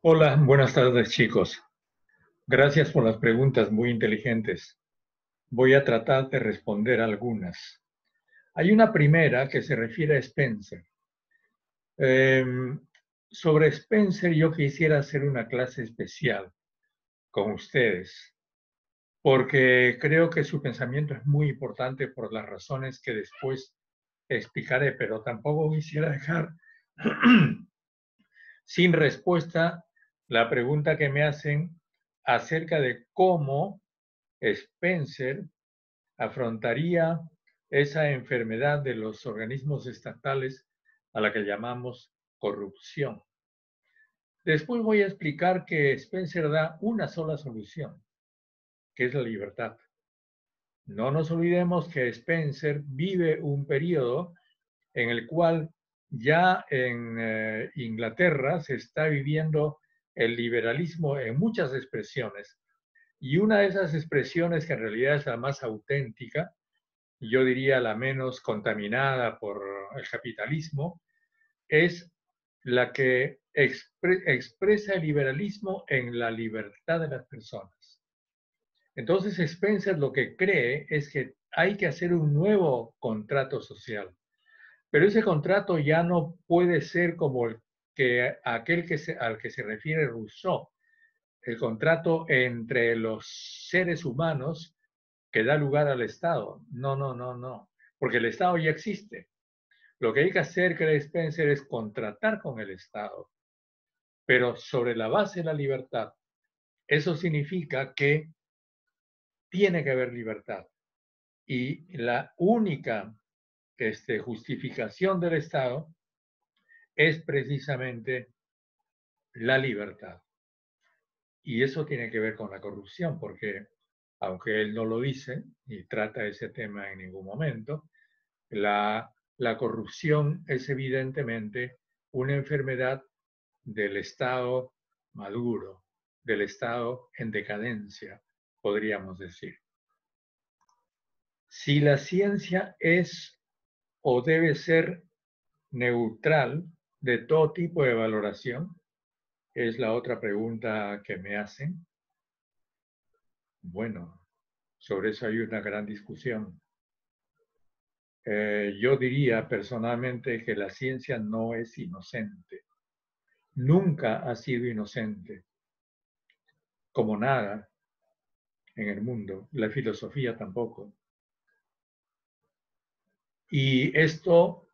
Hola, buenas tardes chicos. Gracias por las preguntas muy inteligentes. Voy a tratar de responder algunas. Hay una primera que se refiere a Spencer. Sobre Spencer yo quisiera hacer una clase especial con ustedes, porque creo que su pensamiento es muy importante por las razones que después explicaré, pero tampoco quisiera dejar sin respuesta la pregunta que me hacen acerca de cómo Spencer afrontaría esa enfermedad de los organismos estatales a la que llamamos corrupción. Después voy a explicar que Spencer da una sola solución, que es la libertad. No nos olvidemos que Spencer vive un periodo en el cual ya en Inglaterra se está viviendo el liberalismo en muchas expresiones. Y una de esas expresiones, que en realidad es la más auténtica, yo diría la menos contaminada por el capitalismo, es la que expresa el liberalismo en la libertad de las personas. Entonces Spencer lo que cree es que hay que hacer un nuevo contrato social, pero ese contrato ya no puede ser como al que se refiere Rousseau, el contrato entre los seres humanos que da lugar al Estado. No, no, no, no, porque el Estado ya existe. Lo que hay que hacer, cree Spencer, es contratar con el Estado, pero sobre la base de la libertad. Eso significa que tiene que haber libertad. Y la única justificación del Estado es precisamente la libertad. Y eso tiene que ver con la corrupción, porque aunque él no lo dice y trata ese tema en ningún momento, la corrupción es evidentemente una enfermedad del Estado maduro, del Estado en decadencia, podríamos decir. Si la ciencia es o debe ser neutral de todo tipo de valoración, es la otra pregunta que me hacen. Bueno, sobre eso hay una gran discusión. Yo diría personalmente que la ciencia no es inocente. Nunca ha sido inocente, como nada en el mundo. La filosofía tampoco. Y esto,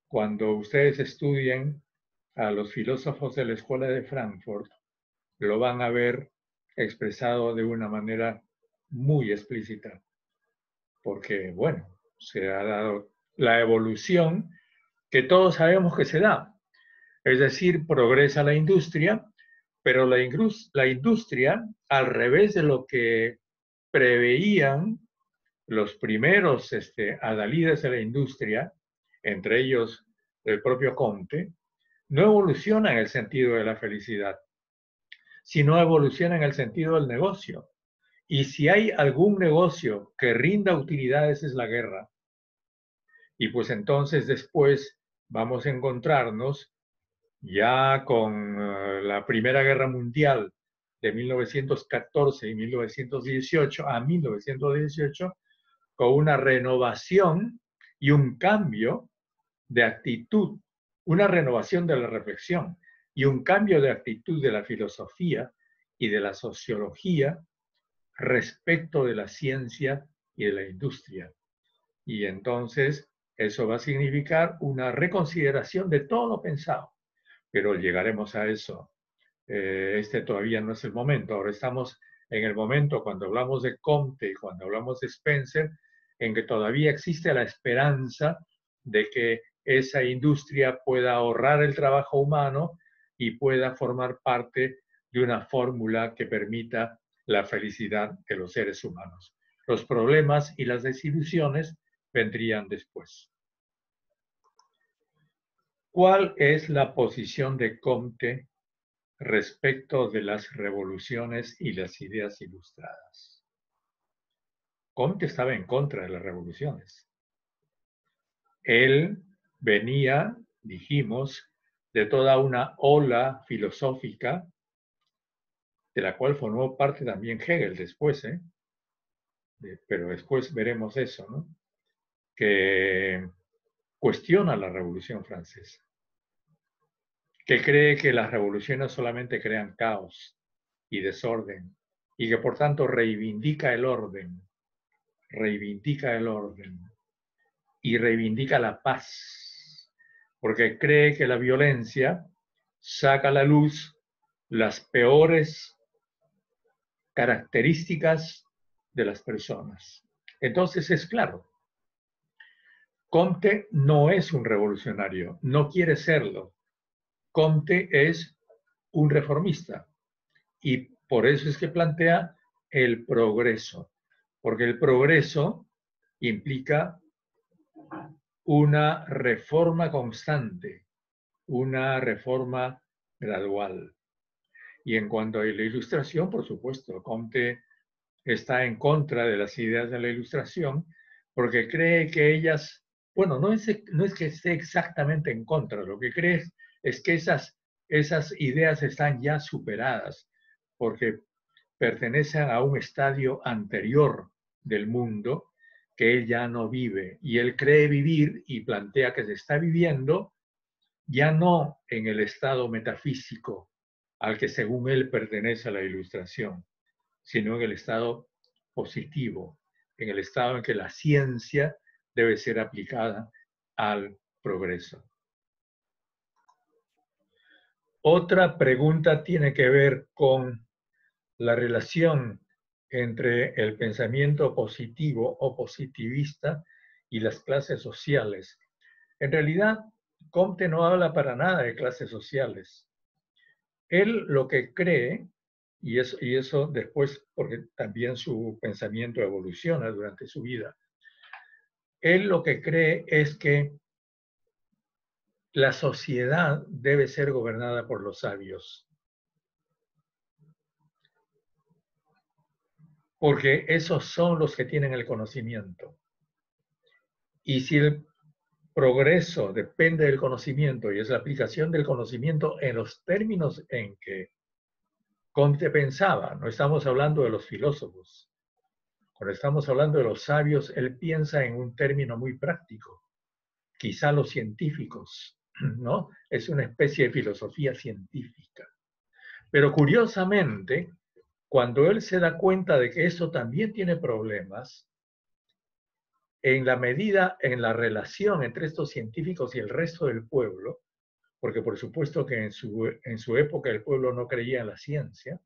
cuando ustedes estudien a los filósofos de la Escuela de Frankfurt, lo van a ver expresado de una manera muy explícita, porque, bueno, se ha dado la evolución que todos sabemos que se da. Es decir, progresa la industria, pero la industria, al revés de lo que preveían los primeros adalides de la industria, entre ellos el propio Comte, no evoluciona en el sentido de la felicidad, sino evoluciona en el sentido del negocio. Y si hay algún negocio que rinda utilidades es la guerra. Y pues entonces después vamos a encontrarnos ya con la Primera Guerra Mundial de 1914 y 1918 a 1918, con una renovación y un cambio de actitud, una renovación de la reflexión y un cambio de actitud de la filosofía y de la sociología respecto de la ciencia y de la industria. Y entonces eso va a significar una reconsideración de todo lo pensado, pero llegaremos a eso. Este todavía no es el momento. Ahora estamos en el momento, cuando hablamos de Comte y cuando hablamos de Spencer, en que todavía existe la esperanza de que esa industria pueda ahorrar el trabajo humano y pueda formar parte de una fórmula que permita la felicidad de los seres humanos. Los problemas y las desilusiones vendrían después. ¿Cuál es la posición de Comte respecto de las revoluciones y las ideas ilustradas? Comte estaba en contra de las revoluciones. Él venía, dijimos, de toda una ola filosófica de la cual formó parte también Hegel después, pero después veremos eso, ¿no? Que cuestiona la Revolución Francesa, que cree que las revoluciones solamente crean caos y desorden, y que por tanto reivindica el orden y reivindica la paz, porque cree que la violencia saca a la luz las peores características de las personas. Entonces es claro, Comte no es un revolucionario, no quiere serlo. Comte es un reformista y por eso es que plantea el progreso, porque el progreso implica una reforma constante, una reforma gradual. Y en cuanto a la Ilustración, por supuesto, Comte está en contra de las ideas de la Ilustración porque cree que ellas, bueno, no es que esté exactamente en contra, lo que cree es que esas ideas están ya superadas porque pertenecen a un estadio anterior del mundo que él ya no vive y él cree vivir y plantea que se está viviendo ya no en el estado metafísico al que según él pertenece a la Ilustración, sino en el estado positivo, en el estado en que la ciencia debe ser aplicada al progreso. Otra pregunta tiene que ver con la relación entre el pensamiento positivo o positivista y las clases sociales. En realidad, Comte no habla para nada de clases sociales. Él lo que cree, y eso después, porque también su pensamiento evoluciona durante su vida, él lo que cree es que la sociedad debe ser gobernada por los sabios, porque esos son los que tienen el conocimiento. Y si el progreso depende del conocimiento y es la aplicación del conocimiento en los términos en que Comte pensaba, no estamos hablando de los filósofos, cuando estamos hablando de los sabios, él piensa en un término muy práctico, quizá los científicos, ¿no? Es una especie de filosofía científica. Pero curiosamente, cuando él se da cuenta de que eso también tiene problemas, en la medida, en la relación entre estos científicos y el resto del pueblo, porque por supuesto que en su época el pueblo no creía en la ciencia,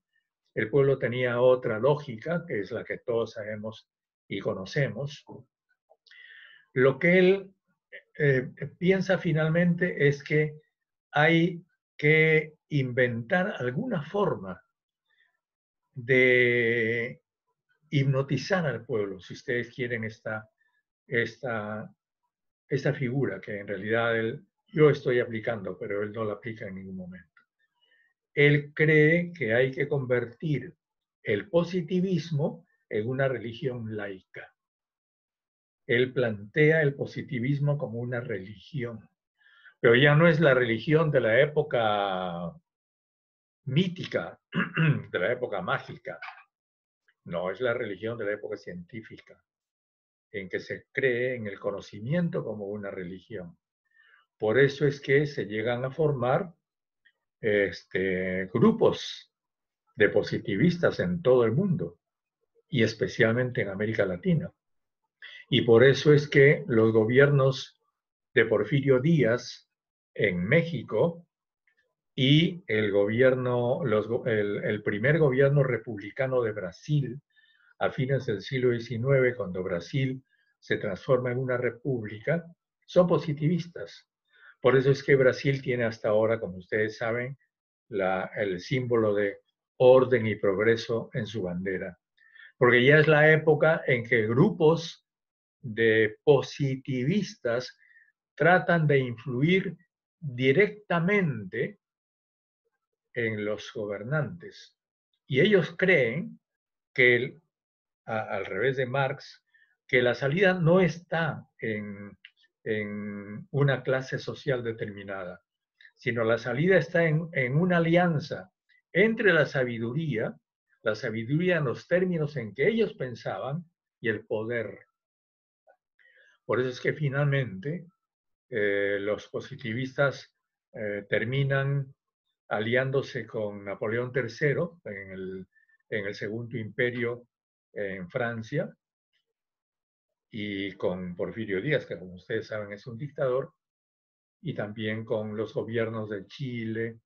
el pueblo tenía otra lógica, que es la que todos sabemos y conocemos. Lo que él piensa finalmente es que hay que inventar alguna forma de hipnotizar al pueblo, si ustedes quieren esta figura que en realidad yo estoy aplicando, pero él no la aplica en ningún momento. Él cree que hay que convertir el positivismo en una religión laica. Él plantea el positivismo como una religión, pero ya no es la religión de la época mítica, de la época mágica. No, es la religión de la época científica, en que se cree en el conocimiento como una religión. Por eso es que se llegan a formar grupos de positivistas en todo el mundo y especialmente en América Latina. Y por eso es que los gobiernos de Porfirio Díaz en México y el primer gobierno republicano de Brasil a fines del siglo XIX, cuando Brasil se transforma en una república, son positivistas. Por eso es que Brasil tiene hasta ahora, como ustedes saben, el símbolo de orden y progreso en su bandera. Porque ya es la época en que grupos de positivistas tratan de influir directamente en los gobernantes. Y ellos creen que, al revés de Marx, que la salida no está en una clase social determinada, sino la salida está en una alianza entre la sabiduría en los términos en que ellos pensaban y el poder. Por eso es que finalmente los positivistas terminan aliándose con Napoleón III en el Segundo Imperio en Francia y con Porfirio Díaz, que como ustedes saben es un dictador, y también con los gobiernos de Chile,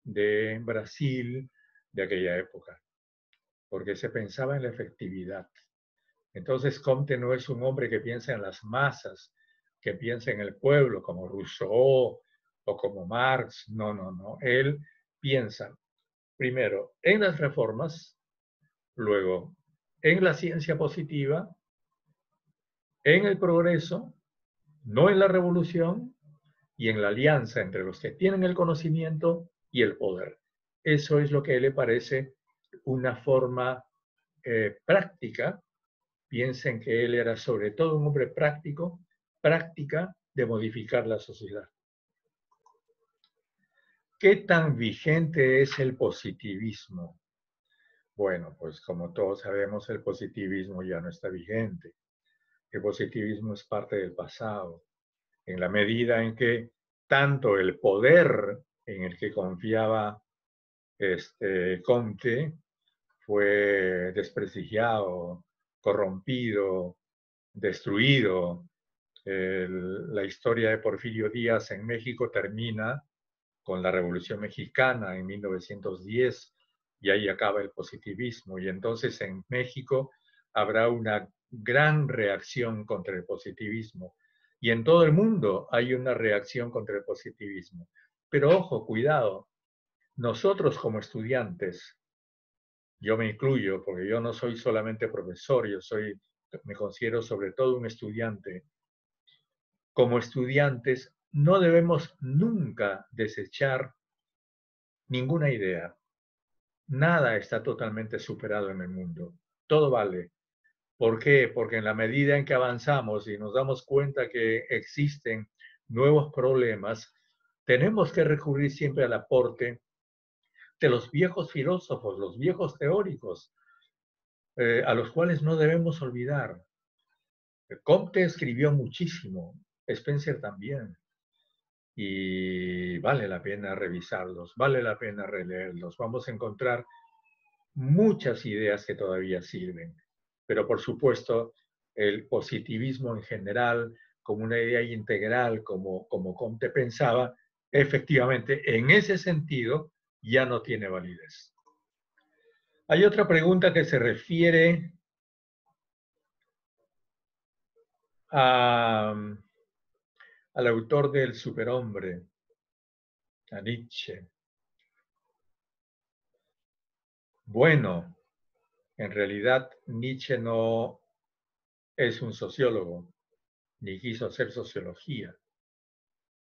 de Brasil, de aquella época, porque se pensaba en la efectividad. Entonces Comte no es un hombre que piensa en las masas, que piensa en el pueblo, como Rousseau o como Marx. No, no, no. Él piensa primero en las reformas, luego en la ciencia positiva, en el progreso, no en la revolución, y en la alianza entre los que tienen el conocimiento y el poder. Eso es lo que a él le parece una forma práctica. Piensen que él era sobre todo un hombre práctico, práctica de modificar la sociedad. ¿Qué tan vigente es el positivismo? Bueno, pues como todos sabemos, el positivismo ya no está vigente. El positivismo es parte del pasado, en la medida en que tanto el poder en el que confiaba Comte fue desprestigiado, corrompido, destruido. La historia de Porfirio Díaz en México termina con la Revolución Mexicana en 1910 y ahí acaba el positivismo. Y entonces en México habrá una gran reacción contra el positivismo. Y en todo el mundo hay una reacción contra el positivismo. Pero ojo, cuidado, nosotros como estudiantes, yo me incluyo porque yo no soy solamente profesor, me considero sobre todo un estudiante. Como estudiantes no debemos nunca desechar ninguna idea. Nada está totalmente superado en el mundo. Todo vale. ¿Por qué? Porque en la medida en que avanzamos y nos damos cuenta que existen nuevos problemas, tenemos que recurrir siempre al aporte de los viejos filósofos, los viejos teóricos, a los cuales no debemos olvidar. Comte escribió muchísimo, Spencer también, y vale la pena revisarlos, vale la pena releerlos. Vamos a encontrar muchas ideas que todavía sirven, pero por supuesto el positivismo en general, como una idea integral, como Comte pensaba, efectivamente en ese sentido ya no tiene validez. Hay otra pregunta que se refiere al autor del Superhombre, a Nietzsche. Bueno, en realidad Nietzsche no es un sociólogo, ni quiso hacer sociología.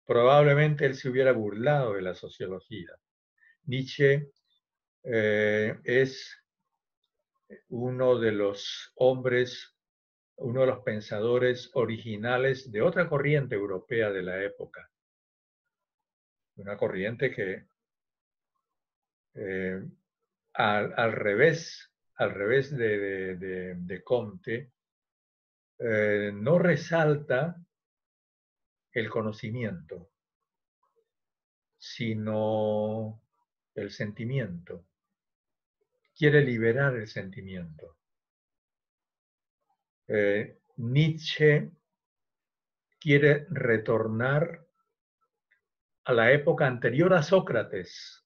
Probablemente él se hubiera burlado de la sociología. Nietzsche es uno de los hombres, uno de los pensadores originales de otra corriente europea de la época. Una corriente que al revés de Comte, no resalta el conocimiento, sino el sentimiento. Quiere liberar el sentimiento. Nietzsche quiere retornar a la época anterior a Sócrates.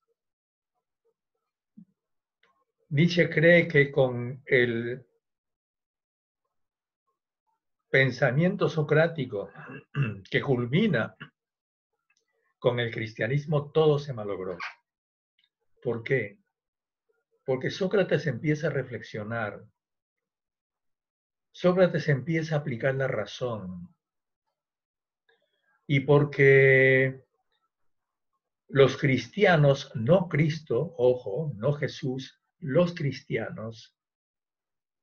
Nietzsche cree que con el pensamiento socrático que culmina con el cristianismo, todo se malogró. ¿Por qué? Porque Sócrates empieza a reflexionar. Sócrates empieza a aplicar la razón. Y porque los cristianos, no Cristo, ojo, no Jesús, los cristianos,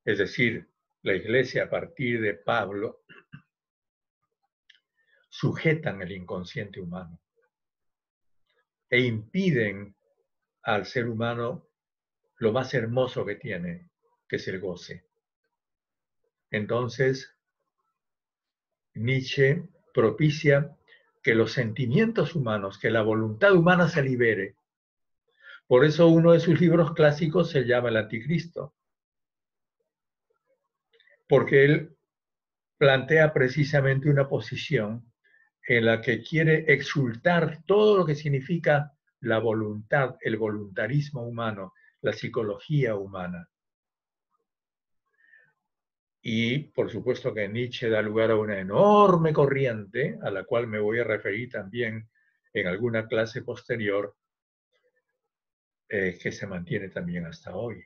es decir, la iglesia a partir de Pablo, sujetan el inconsciente humano e impiden al ser humano lo más hermoso que tiene, que es el goce. Entonces, Nietzsche propicia que los sentimientos humanos, que la voluntad humana se libere. Por eso uno de sus libros clásicos se llama El Anticristo, porque él plantea precisamente una posición en la que quiere exultar todo lo que significa la voluntad, el voluntarismo humano, la psicología humana. Y por supuesto que Nietzsche da lugar a una enorme corriente, a la cual me voy a referir también en alguna clase posterior, que se mantiene también hasta hoy.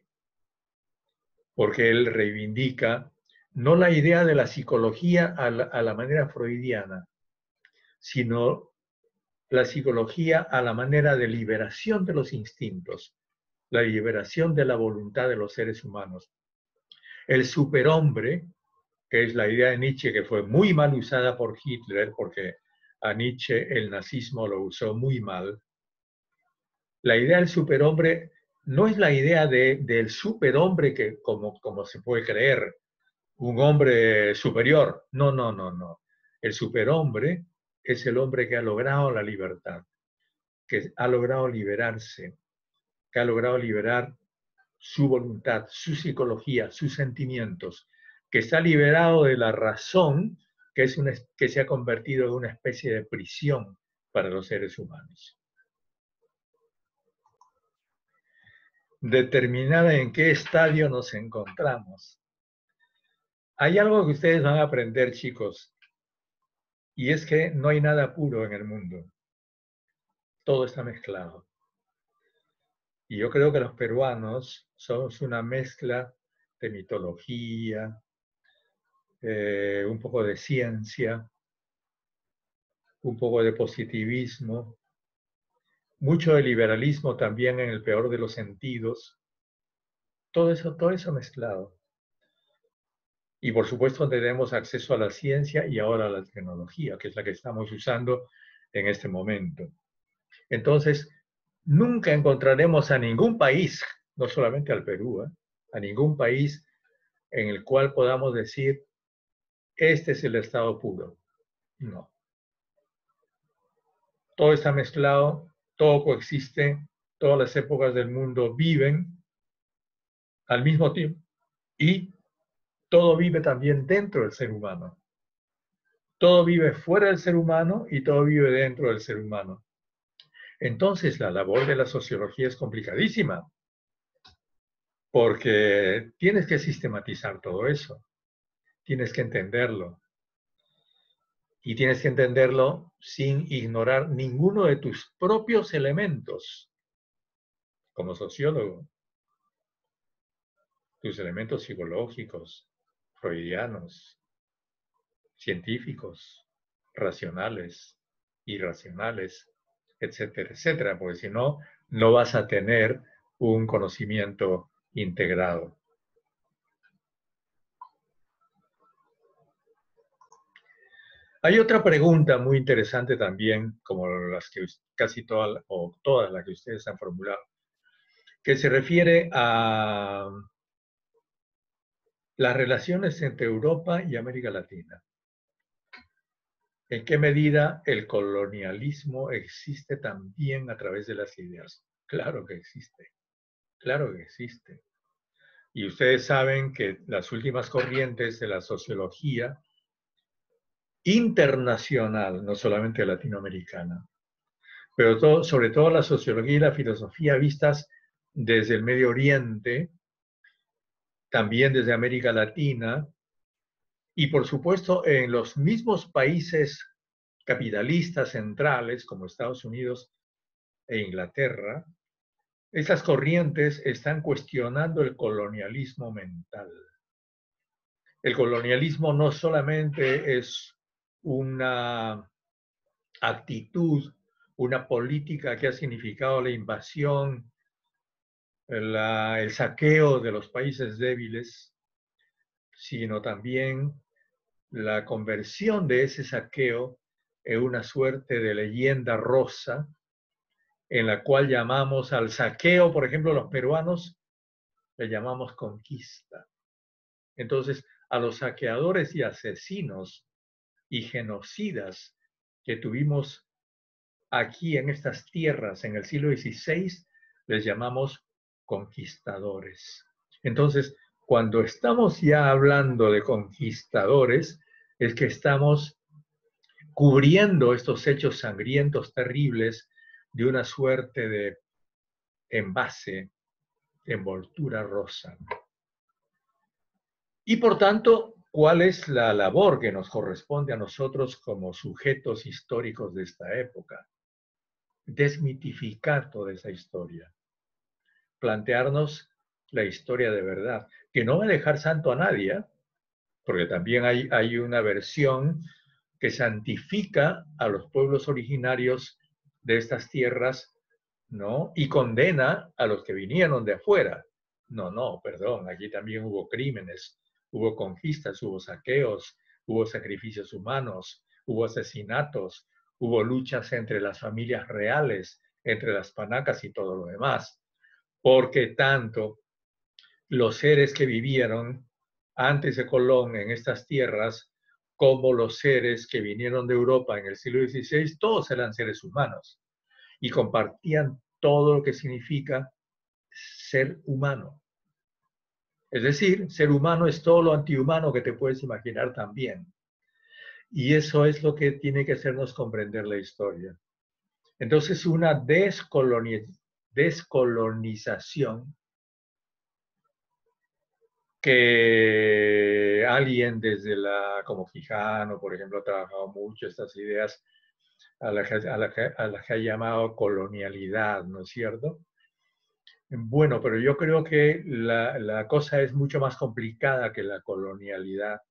Porque él reivindica no la idea de la psicología a la manera freudiana, sino la psicología a la manera de liberación de los instintos, la liberación de la voluntad de los seres humanos. El superhombre, que es la idea de Nietzsche que fue muy mal usada por Hitler, porque a Nietzsche el nazismo lo usó muy mal. La idea del superhombre no es la idea del superhombre que, como se puede creer, un hombre superior. No, no, no, no. El superhombre es el hombre que ha logrado la libertad, que ha logrado liberarse, que ha logrado liberar su voluntad, su psicología, sus sentimientos, que está liberado de la razón, que se ha convertido en una especie de prisión para los seres humanos. Determinada en qué estadio nos encontramos. Hay algo que ustedes van a aprender, chicos, y es que no hay nada puro en el mundo. Todo está mezclado. Y yo creo que los peruanos somos una mezcla de mitología, un poco de ciencia, un poco de positivismo, mucho de liberalismo también en el peor de los sentidos, todo eso mezclado. Y por supuesto tenemos acceso a la ciencia y ahora a la tecnología, que es la que estamos usando en este momento. Entonces, nunca encontraremos a ningún país, no solamente al Perú, a ningún país en el cual podamos decir, este es el estado puro. No. Todo está mezclado, todo coexiste, todas las épocas del mundo viven al mismo tiempo y todo vive también dentro del ser humano. Todo vive fuera del ser humano y todo vive dentro del ser humano. Entonces, la labor de la sociología es complicadísima, porque tienes que sistematizar todo eso, tienes que entenderlo, y tienes que entenderlo sin ignorar ninguno de tus propios elementos como sociólogo, tus elementos psicológicos, freudianos, científicos, racionales, irracionales, etcétera, etcétera, porque si no, no vas a tener un conocimiento integrado. Hay otra pregunta muy interesante también, como las que casi todas o todas las que ustedes han formulado, que se refiere a las relaciones entre Europa y América Latina. ¿En qué medida el colonialismo existe también a través de las ideas? Claro que existe, claro que existe. Y ustedes saben que las últimas corrientes de la sociología internacional, no solamente latinoamericana, pero sobre todo la sociología y la filosofía vistas desde el Medio Oriente, también desde América Latina, y por supuesto en los mismos países capitalistas centrales como Estados Unidos e Inglaterra, esas corrientes están cuestionando el colonialismo mental. El colonialismo no solamente es una actitud, una política que ha significado la invasión, el saqueo de los países débiles, sino también la conversión de ese saqueo en una suerte de leyenda rosa en la cual llamamos al saqueo, por ejemplo, los peruanos le llamamos conquista. Entonces, a los saqueadores y asesinos y genocidas que tuvimos aquí en estas tierras en el siglo XVI, les llamamos conquistadores. Entonces, cuando estamos ya hablando de conquistadores, es que estamos cubriendo estos hechos sangrientos, terribles, de una suerte de envase, envoltura rosa. Y por tanto, ¿cuál es la labor que nos corresponde a nosotros como sujetos históricos de esta época? Desmitificar toda esa historia, plantearnos la historia de verdad, que no va a dejar santo a nadie, porque también hay una versión que santifica a los pueblos originarios de estas tierras, ¿no? Y condena a los que vinieron de afuera. No, perdón, aquí también hubo crímenes, hubo conquistas, hubo saqueos, hubo sacrificios humanos, hubo asesinatos, hubo luchas entre las familias reales, entre las panacas y todo lo demás. Porque tanto los seres que vivieron antes de Colón en estas tierras, como los seres que vinieron de Europa en el siglo XVI, todos eran seres humanos y compartían todo lo que significa ser humano. Es decir, ser humano es todo lo antihumano que te puedes imaginar también. Y eso es lo que tiene que hacernos comprender la historia. Entonces, una descolonización que alguien desde como Quijano, por ejemplo, ha trabajado mucho estas ideas a las que ha llamado colonialidad, ¿no es cierto? Bueno, pero yo creo que la cosa es mucho más complicada que la colonialidad,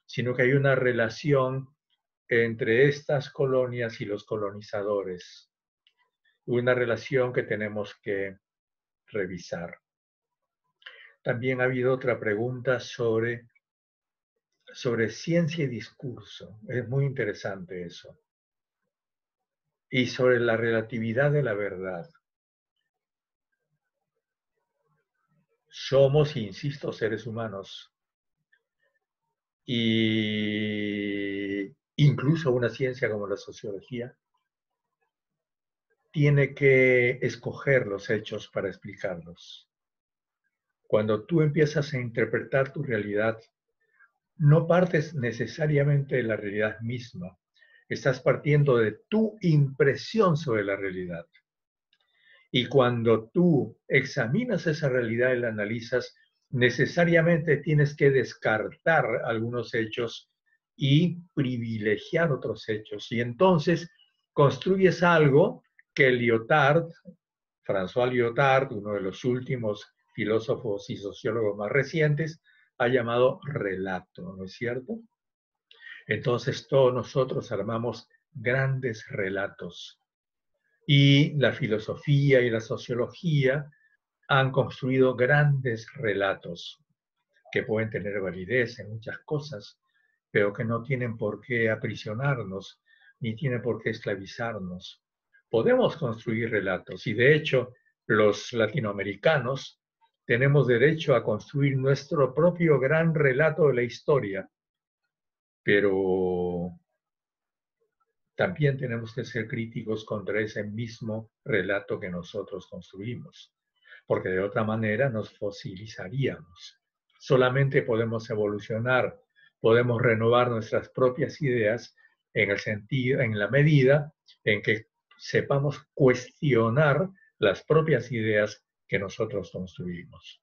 sino que hay una relación entre estas colonias y los colonizadores, una relación que tenemos que revisar. También ha habido otra pregunta sobre ciencia y discurso. Es muy interesante eso. Y sobre la relatividad de la verdad. Somos, insisto, seres humanos. Y incluso una ciencia como la sociología tiene que escoger los hechos para explicarlos. Cuando tú empiezas a interpretar tu realidad, no partes necesariamente de la realidad misma. Estás partiendo de tu impresión sobre la realidad. Y cuando tú examinas esa realidad y la analizas, necesariamente tienes que descartar algunos hechos y privilegiar otros hechos. Y entonces construyes algo que Lyotard, François Lyotard, uno de los últimos filósofos y sociólogos más recientes, ha llamado relato, ¿no es cierto? Entonces todos nosotros armamos grandes relatos. Y la filosofía y la sociología han construido grandes relatos que pueden tener validez en muchas cosas, pero que no tienen por qué aprisionarnos, ni tienen por qué esclavizarnos. Podemos construir relatos y de hecho los latinoamericanos tenemos derecho a construir nuestro propio gran relato de la historia, pero también tenemos que ser críticos contra ese mismo relato que nosotros construimos, porque de otra manera nos fosilizaríamos. Solamente podemos evolucionar, podemos renovar nuestras propias ideas en la medida en que sepamos cuestionar las propias ideas que nosotros construimos.